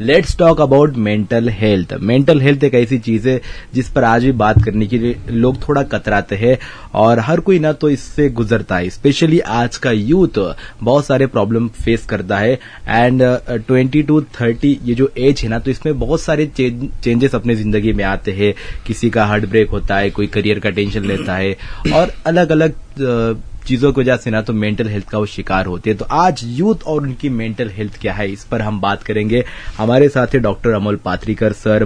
Let's talk about mental health. Mental health एक ऐसी चीज है जिस पर आज भी बात करने के लिए लोग थोड़ा कतराते हैं और हर कोई ना तो इससे गुजरता है। स्पेशली आज का यूथ बहुत सारे प्रॉब्लम फेस करता है एंड 20 to 30 ये जो एज है ना, तो इसमें बहुत सारे चेंजेस अपने जिंदगी में आते हैं। किसी का हार्ट ब्रेक होता है, कोई करियर का टेंशन लेता है और अलग अलग चीजों की वजह से ना तो मेंटल हेल्थ का वो शिकार होते हैं। तो आज यूथ और उनकी मेंटल हेल्थ क्या है, इस पर हम बात करेंगे। हमारे साथ है doctor Amol Patrikar sir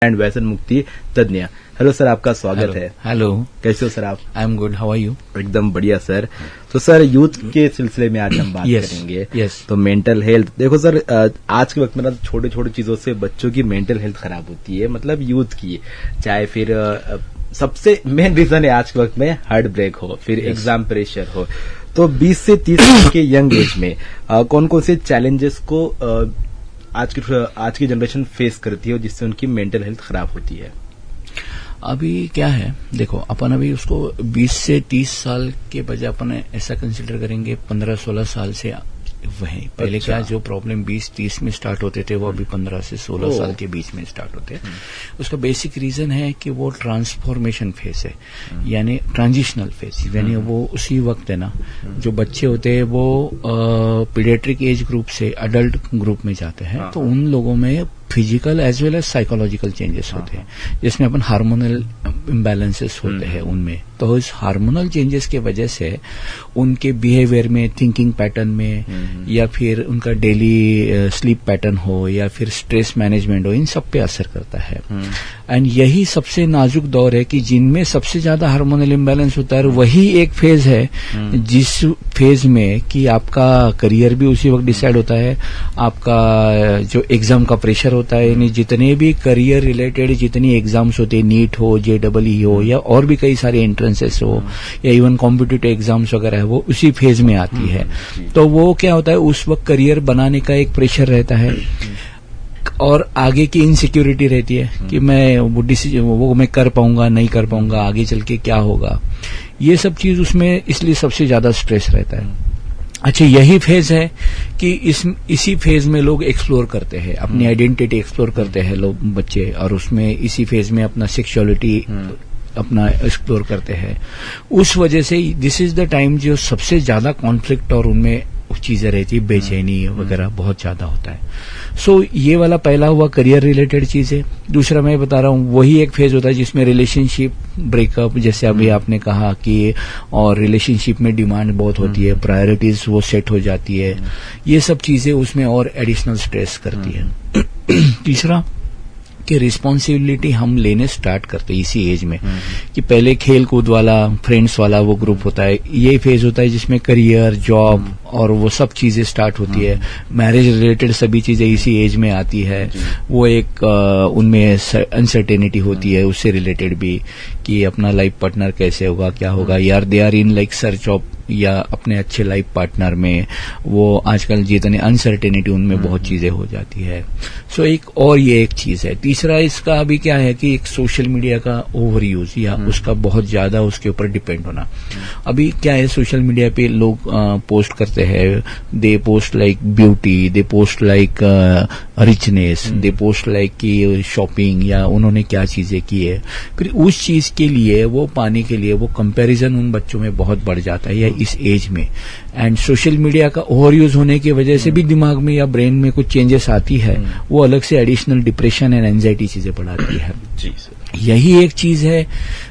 and व्यसन मुक्ति तज्ञ। हेलो सर, आपका स्वागत है। हेलो, कैसे हो सर आप? I am good, how are you? एकदम बढ़िया सर। तो सर, यूथ के सिलसिले में आज हम बात करेंगे। तो मेंटल हेल्थ, देखो सर, आज के वक्त में ना छोटे छोटे चीजों से बच्चों की मेंटल हेल्थ खराब होती है, मतलब यूथ की। चाहे फिर सबसे मेन रीजन है आज के वक्त में हार्ट ब्रेक हो, फिर एग्जाम प्रेशर हो। तो 20 से 30 साल के यंग एज में कौन कौन से चैलेंजेस को आज की जनरेशन फेस करती है जिससे उनकी मेंटल हेल्थ खराब होती है? अभी क्या है, देखो अपन अभी उसको 20 से 30 साल के बजाय अपन ऐसा कंसिडर करेंगे 15-16 साल से वही पहले। क्या जो प्रॉब्लम 20-30 में स्टार्ट होते थे वो अभी 15 से 16 साल के बीच में स्टार्ट होते हैं। उसका बेसिक रीजन है कि वो ट्रांसफॉर्मेशन फेज है, यानी ट्रांजिशनल फेज, यानी वो उसी वक्त है ना जो बच्चे होते हैं वो पीडियाट्रिक एज ग्रुप से अडल्ट ग्रुप में जाते हैं। तो उन लोगों में physical as well as psychological changes होते हैं, जिसमें अपन हार्मोनल इम्बैलेंसेस होते हैं उनमें। तो इस हार्मोनल चेंजेस के वजह से उनके बिहेवियर में, थिंकिंग पैटर्न में, या फिर उनका डेली स्लीप पैटर्न हो, या फिर स्ट्रेस मैनेजमेंट हो, इन सब पे असर करता है। एंड यही सबसे नाजुक दौर है कि जिनमें सबसे ज्यादा हार्मोनल इम्बैलेंस होता है। वही एक फेज है जिस फेज में कि आपका करियर भी उसी वक्त डिसाइड होता है, आपका जो एग्जाम का प्रेशर होता है, यानी जितने भी करियर रिलेटेड जितनी एग्जाम्स होते हैं, नीट हो, JEE हो, या और भी कई सारे एंट्रेंसेस हो, या इवन कॉम्पिटिटिव एग्जाम्स वगैरह है, वो उसी फेज में आती है। तो वो क्या होता है, उस वक्त करियर बनाने का एक प्रेशर रहता है और आगे की इनसिक्योरिटी रहती है कि मैं वो डिसीजन वो मैं कर पाऊंगा नहीं कर पाऊंगा, आगे चल के क्या होगा, ये सब चीज उसमें, इसलिए सबसे ज्यादा स्ट्रेस रहता है। अच्छा, यही फेज है कि इसी फेज में लोग एक्सप्लोर करते हैं, अपनी आइडेंटिटी एक्सप्लोर करते हैं लोग, बच्चे, और उसमें इसी फेज में अपना सेक्सुअलिटी अपना एक्सप्लोर करते हैं। उस वजह से दिस इज द टाइम जो सबसे ज्यादा कॉन्फ्लिक्ट और उनमें चीजें रहती है, बेचैनी वगैरह बहुत ज्यादा होता है। सो ये वाला पहला हुआ करियर रिलेटेड चीज है। दूसरा मैं बता रहा हूँ, वही एक फेज होता है जिसमें रिलेशनशिप ब्रेकअप, जैसे अभी आपने कहा कि, और रिलेशनशिप में डिमांड बहुत होती है, प्रायोरिटीज वो सेट हो जाती है, ये सब चीजें उसमें और एडिशनल स्ट्रेस करती है। तीसरा कि रिस्पॉन्सिबिलिटी हम लेने स्टार्ट करते हैं इसी एज में, कि पहले खेल कूद वाला, फ्रेंड्स वाला वो ग्रुप होता है, ये फेज होता है जिसमें करियर, जॉब और वो सब चीजें स्टार्ट होती है। मैरिज रिलेटेड सभी चीजें इसी एज में आती है। वो एक उनमें अनसर्टेनिटी होती है उससे रिलेटेड भी, कि अपना लाइफ पार्टनर कैसे होगा, क्या होगा, यार they are in like search of, या अपने अच्छे लाइफ पार्टनर में वो आजकल जितने अनसर्टेनिटी उनमें बहुत चीजें हो जाती है। सो एक और ये एक चीज है। तीसरा इसका अभी क्या है कि एक सोशल मीडिया का ओवर यूज, या उसका बहुत ज्यादा उसके ऊपर डिपेंड होना। अभी क्या है, सोशल मीडिया पे लोग पोस्ट करते हैं, दे पोस्ट लाइक ब्यूटी, दे पोस्ट लाइक रिचनेस, दे पोस्ट लाइक की शॉपिंग, या उन्होंने क्या चीजें की है। फिर उस चीज के लिए वो पाने के लिए वो कंपैरिजन उन बच्चों में बहुत बढ़ जाता है, या इस एज में। एंड सोशल मीडिया का ओवर यूज होने की वजह से भी दिमाग में या ब्रेन में कुछ चेंजेस आती है, वो अलग से एडिशनल डिप्रेशन एंड एंजाइटी चीजें बढ़ाती है। जी सर, यही एक चीज है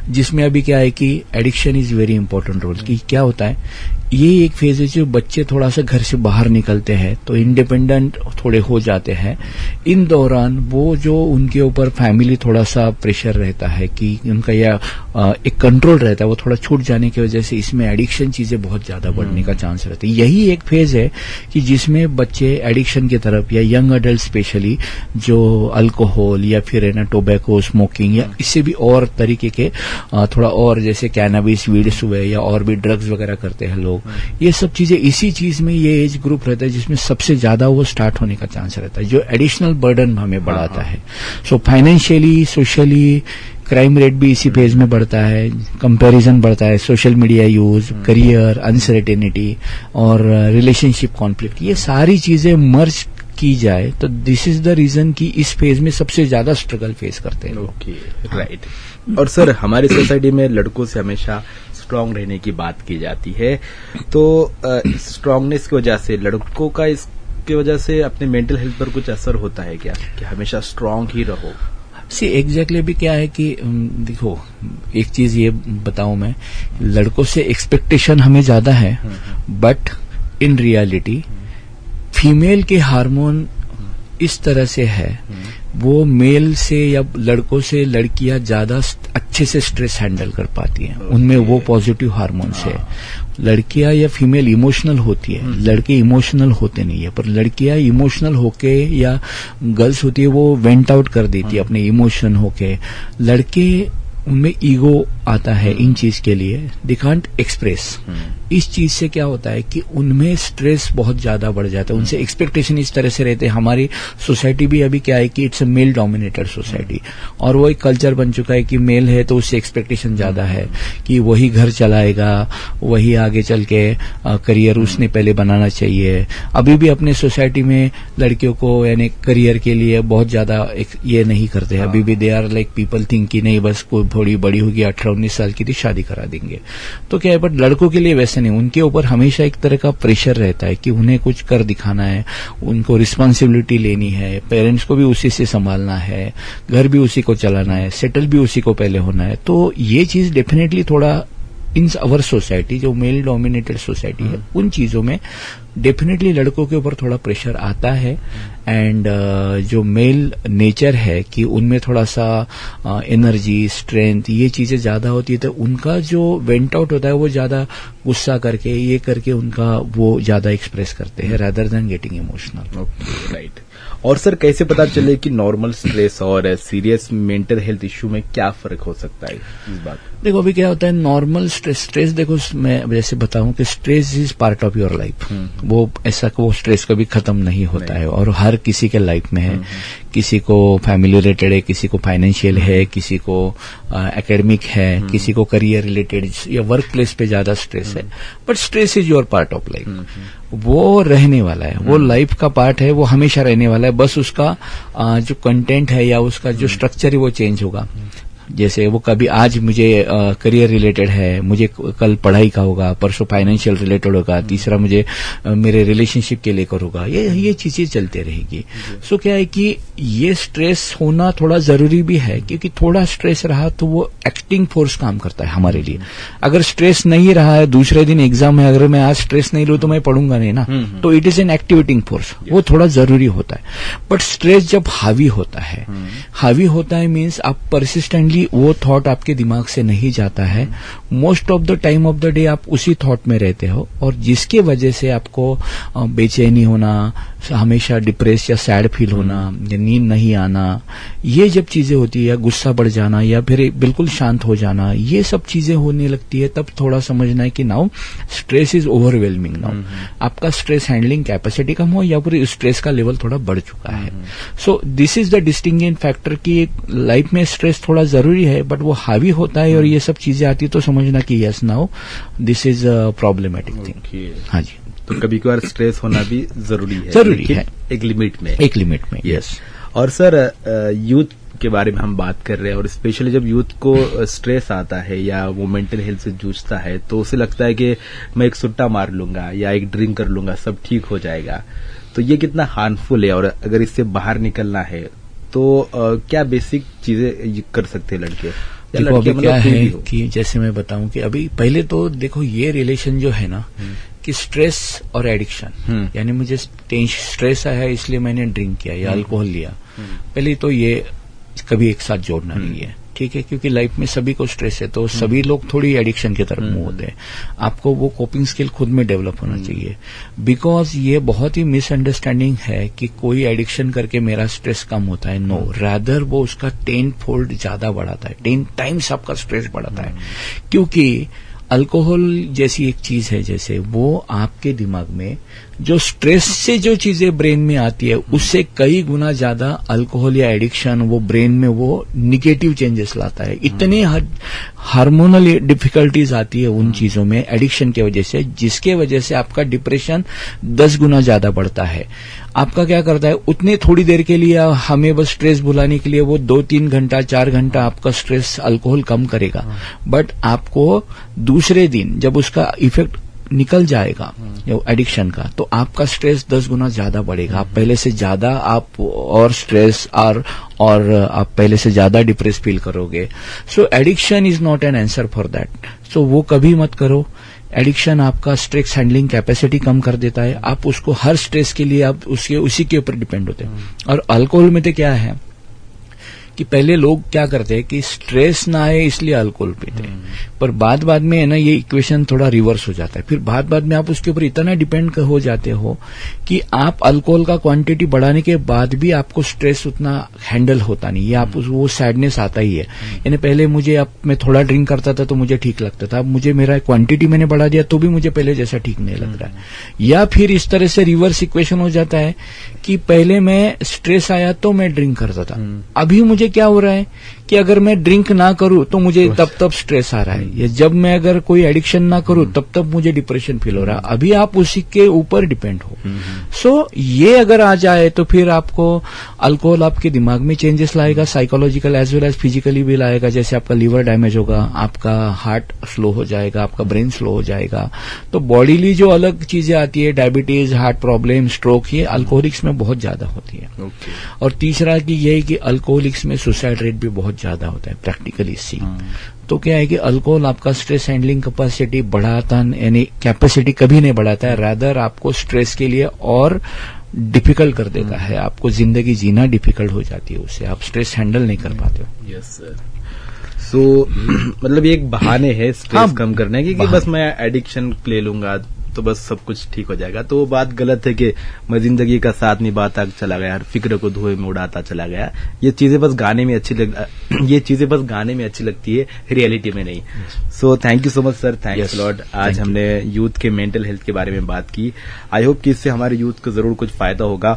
जिसमें अभी क्या है कि addiction is very important role. कि क्या होता है, ये एक फेज है जो बच्चे थोड़ा सा घर से बाहर निकलते हैं तो इंडिपेंडेंट थोड़े हो जाते हैं। इन दौरान वो जो उनके ऊपर फैमिली थोड़ा सा प्रेशर रहता है कि उनका या एक कंट्रोल रहता है, वो थोड़ा छूट जाने की वजह से इसमें एडिक्शन चीजें बहुत ज्यादा बढ़ने का चांस रहता है। यही एक फेज है कि जिसमें बच्चे एडिक्शन की तरफ, या यंग अडल्ट स्पेशली, जो अल्कोहल या फिर है ना टोबैको, स्मोकिंग, या इससे भी और तरीके के थोड़ा और जैसे कैनाबिस, वीड्स हुए, या और भी ड्रग्स वगैरह करते हैं लोग, ये सब चीजें इसी चीज में ये एज ग्रुप रहता है जिसमें सबसे ज्यादा वो स्टार्ट होने का चांस रहता है, जो एडिशनल बर्डन हमें बढ़ाता है। सो फाइनेंशियली, सोशली, क्राइम रेट भी इसी फेज में बढ़ता है, कंपैरिजन बढ़ता है, social media use, career, uncertainty और रिलेशनशिप कॉन्फ्लिक्ट, ये सारी चीजें मर्ज की जाए तो दिस इज द रीजन कि इस फेज में सबसे ज्यादा स्ट्रगल फेस करते हैं। Okay, right. और सर, हमारी सोसाइटी में लड़कों से हमेशा स्ट्रांग रहने की बात की जाती है, तो स्ट्रांगनेस की वजह से लड़कों का इसकी वजह से अपने मेंटल हेल्थ पर कुछ असर होता है क्या, कि हमेशा स्ट्रांग ही रहो? एग्जैक्टली अभी क्या है कि देखो, एक चीज ये बताऊं मैं, लड़कों से एक्सपेक्टेशन हमें ज्यादा है, बट इन रियलिटी फीमेल के हार्मोन इस तरह से है, वो मेल से या लड़कों से लड़कियां ज्यादा अच्छे से स्ट्रेस हैंडल कर पाती हैं, उनमें वो पॉजिटिव हार्मोन्स है। लड़कियां या फीमेल इमोशनल होती है, लड़के इमोशनल होते नहीं है, पर लड़कियां इमोशनल होके या गर्ल्स होती है वो वेंट आउट कर देती है अपने इमोशन होके। लड़के उनमें ईगो आता है इन चीज के लिए, दे कांट एक्सप्रेस। इस चीज से क्या होता है कि उनमें स्ट्रेस बहुत ज्यादा बढ़ जाता है, उनसे एक्सपेक्टेशन इस तरह से रहते हैं। हमारी सोसाइटी भी अभी क्या है कि it's a male dominated society, और वो एक कल्चर बन चुका है कि मेल है तो उससे एक्सपेक्टेशन ज्यादा है कि वही घर चलाएगा, वही आगे चल के करियर उसने पहले बनाना चाहिए। अभी भी अपने सोसाइटी में लड़कियों को यानी करियर के लिए बहुत ज्यादा ये नहीं करते हैं, अभी भी they are like people think कि नहीं बस कोई थोड़ी बड़ी होगी 18-19 साल की थी शादी करा देंगे, तो क्या है। बट लड़कों के लिए वैसे नहीं, उनके ऊपर हमेशा एक तरह का प्रेशर रहता है कि उन्हें कुछ कर दिखाना है, उनको रिस्पांसिबिलिटी लेनी है, पेरेंट्स को भी उसी से संभालना है, घर भी उसी को चलाना है, सेटल भी उसी को पहले होना है। तो ये चीज डेफिनेटली थोड़ा इन अवर सोसाइटी, जो मेल डोमिनेटेड सोसाइटी है, उन चीजों में डेफिनेटली लड़कों के ऊपर थोड़ा प्रेशर आता है। एंड जो मेल नेचर है कि उनमें थोड़ा सा एनर्जी, स्ट्रेंथ, ये चीजें ज्यादा होती है, तो उनका जो वेंट आउट होता है वो ज्यादा गुस्सा करके ये करके उनका वो ज्यादा एक्सप्रेस करते हैं rather than getting emotional. Okay, right. और सर, कैसे पता चले कि नॉर्मल स्ट्रेस और सीरियस मेंटल हेल्थ इश्यू में क्या फर्क हो सकता है इस बात? देखो अभी क्या होता है, नॉर्मल स्ट्रेस देखो मैं जैसे बताऊं कि stress is part of your life, वो ऐसा वो स्ट्रेस कभी खत्म नहीं होता है और हर किसी के लाइफ में है। किसी को फैमिली रिलेटेड है, किसी को फाइनेंशियल है, किसी को एकेडमिक है, किसी को करियर रिलेटेड या वर्क प्लेस पे ज्यादा स्ट्रेस है, but stress is your part of life. वो रहने वाला है, वो लाइफ का पार्ट है, वो हमेशा रहने वाला है, बस उसका जो कंटेंट है या उसका जो स्ट्रक्चर है वो चेंज होगा। जैसे वो कभी आज मुझे करियर रिलेटेड है, मुझे कल पढ़ाई का होगा, परसों फाइनेंशियल रिलेटेड होगा, तीसरा मुझे मेरे रिलेशनशिप के लेकर होगा, ये चीजें चलते रहेगी। सो क्या है कि ये स्ट्रेस होना थोड़ा जरूरी भी है, क्योंकि थोड़ा स्ट्रेस रहा तो वो एक्टिंग फोर्स काम करता है हमारे लिए। अगर स्ट्रेस नहीं रहा है, दूसरे दिन एग्जाम है, अगर मैं आज स्ट्रेस नहीं लूं तो मैं पढ़ूंगा नहीं ना, तो it is an activating force, वो थोड़ा जरूरी होता है। बट स्ट्रेस जब हावी होता है, हावी होता है मीन्स आप परसिस्टेंटली वो थॉट आपके दिमाग से नहीं जाता है, most of the time of the day आप उसी थॉट में रहते हो, और जिसके वजह से आपको बेचैनी होना, हमेशा डिप्रेस या सैड फील होना, या नींद नहीं आना, ये जब चीजें होती है, या गुस्सा बढ़ जाना, या फिर बिल्कुल शांत हो जाना, ये सब चीजें होने लगती है, तब थोड़ा समझना है कि now stress is overwhelming. Now आपका स्ट्रेस हैंडलिंग कैपेसिटी कम हो या फिर स्ट्रेस का लेवल थोड़ा बढ़ चुका है। So this is the distinguishing factor कि लाइफ में स्ट्रेस थोड़ा जरूरी है, बट वो हावी होता है और ये सब चीजें आती है, तो समझना कि yes now this is a problematic thing. हाँ जी, तो कभी कभार स्ट्रेस होना भी जरूरी है, एक लिमिट में। यस। और सर, यूथ के बारे में हम बात कर रहे हैं, और स्पेशली जब यूथ को स्ट्रेस आता है या वो मेंटल हेल्थ से जूझता है, तो उसे लगता है कि मैं एक सुट्टा मार लूंगा या एक ड्रिंक कर लूंगा, सब ठीक हो जाएगा। तो ये कितना हार्मफुल है, और अगर इससे बाहर निकलना है तो क्या बेसिक चीजें कर सकते हैं लड़के? देखो अभी क्या है कि जैसे मैं बताऊं कि अभी पहले तो देखो ये रिलेशन जो है ना कि स्ट्रेस और एडिक्शन, यानी मुझे स्ट्रेस आया है इसलिए मैंने ड्रिंक किया या अल्कोहल लिया, पहले तो ये कभी एक साथ जोड़ना नहीं है, ठीक है, क्योंकि लाइफ में सभी को स्ट्रेस है, तो सभी लोग थोड़ी एडिक्शन की तरफ मूव होते हैं। आपको वो कोपिंग स्किल खुद में डेवलप होना चाहिए, बिकॉज ये बहुत ही मिसअंडरस्टैंडिंग है कि कोई एडिक्शन करके मेरा स्ट्रेस कम होता है। नो, रादर वो उसका 10 फोल्ड ज्यादा बढ़ाता है, 10 टाइम्स आपका स्ट्रेस बढ़ाता है, क्योंकि अल्कोहल जैसी एक चीज है, जैसे वो आपके दिमाग में जो स्ट्रेस से जो चीजें ब्रेन में आती है उससे कई गुना ज्यादा अल्कोहल या एडिक्शन वो ब्रेन में वो निगेटिव चेंजेस लाता है। इतने हार्मोनल डिफिकल्टीज आती है उन चीजों में एडिक्शन की वजह से, जिसके वजह से आपका डिप्रेशन 10 गुना ज्यादा बढ़ता है। आपका क्या करता है, उतने थोड़ी देर के लिए हमें बस स्ट्रेस भुलाने के लिए वो 2-3 घंटा 4 घंटा आपका स्ट्रेस अल्कोहल कम करेगा, बट आपको दूसरे दिन जब उसका इफेक्ट निकल जाएगा एडिक्शन का, तो आपका स्ट्रेस 10 गुना ज्यादा बढ़ेगा। आप पहले से ज्यादा आप और स्ट्रेस और आप पहले से ज्यादा डिप्रेस फील करोगे। So addiction is not an answer for that. So वो कभी मत करो। एडिक्शन आपका स्ट्रेस हैंडलिंग कैपेसिटी कम कर देता है। आप उसको हर स्ट्रेस के लिए आप उसी के ऊपर डिपेंड होते हैं। और अल्कोहल में तो क्या है कि पहले लोग क्या करते हैं कि स्ट्रेस ना आए इसलिए अल्कोहल पीते हैं, पर बाद में है ना ये इक्वेशन थोड़ा रिवर्स हो जाता है। फिर बाद में आप उसके ऊपर इतना डिपेंड हो जाते हो कि आप अल्कोहल का क्वांटिटी बढ़ाने के बाद भी आपको स्ट्रेस उतना हैंडल होता नहीं है। आप वो सैडनेस आता ही है। यानी पहले मैं थोड़ा ड्रिंक करता था तो मुझे ठीक लगता था, अब मुझे मेरा क्वांटिटी मैंने बढ़ा दिया तो भी मुझे पहले जैसा ठीक नहीं लग रहा है। या फिर इस तरह से रिवर्स इक्वेशन हो जाता है कि पहले मैं स्ट्रेस आया तो मैं ड्रिंक करता था, अभी मुझे क्या हो रहा है कि अगर मैं ड्रिंक ना करूं तो मुझे तब स्ट्रेस आ रहा है, या जब मैं अगर कोई एडिक्शन ना करूं तब मुझे डिप्रेशन फील हो रहा है। अभी आप उसी के ऊपर डिपेंड हो। सो ये अगर आ जाए तो फिर आपको अल्कोहल आपके दिमाग में चेंजेस लाएगा, psychological as well as physically भी लाएगा। जैसे आपका लीवर डैमेज होगा, आपका हार्ट स्लो हो जाएगा, आपका ब्रेन स्लो हो जाएगा। तो बॉडीली जो अलग चीजें आती है, डायबिटीज, हार्ट प्रॉब्लम, स्ट्रोक, ये अल्कोहलिक्स में बहुत ज्यादा होती है। और तीसरा कि ये है कि अल्कोहलिक्स में सुसाइड रेट भी बहुत ज्यादा होता है प्रैक्टिकली सी। तो क्या है कि अल्कोहल आपका स्ट्रेस हैंडलिंग कैपेसिटी बढ़ाता, यानी कैपेसिटी कभी नहीं बढ़ाता है, रादर आपको स्ट्रेस के लिए और डिफिकल्ट कर देता है। आपको जिंदगी जीना डिफिकल्ट हो जाती है उससे, आप स्ट्रेस हैंडल नहीं कर पाते हो। Yes sir. सो मतलब ये एक बहाने है स्ट्रेस कम करने की कि बस मैं एडिक्शन ले लूंगा तो बस सब कुछ ठीक हो जाएगा। तो वो बात गलत है कि मैं जिंदगी का साथ निभाता चला गया, हर फिक्र को धुएं में उड़ाता चला गया। ये चीजें बस गाने में अच्छी लगती है, रियलिटी में नहीं। So thank you so much sir, thanks lot. आज हमने यूथ के मेंटल हेल्थ के बारे में बात की। आई होप कि इससे हमारे यूथ को जरूर कुछ फायदा होगा।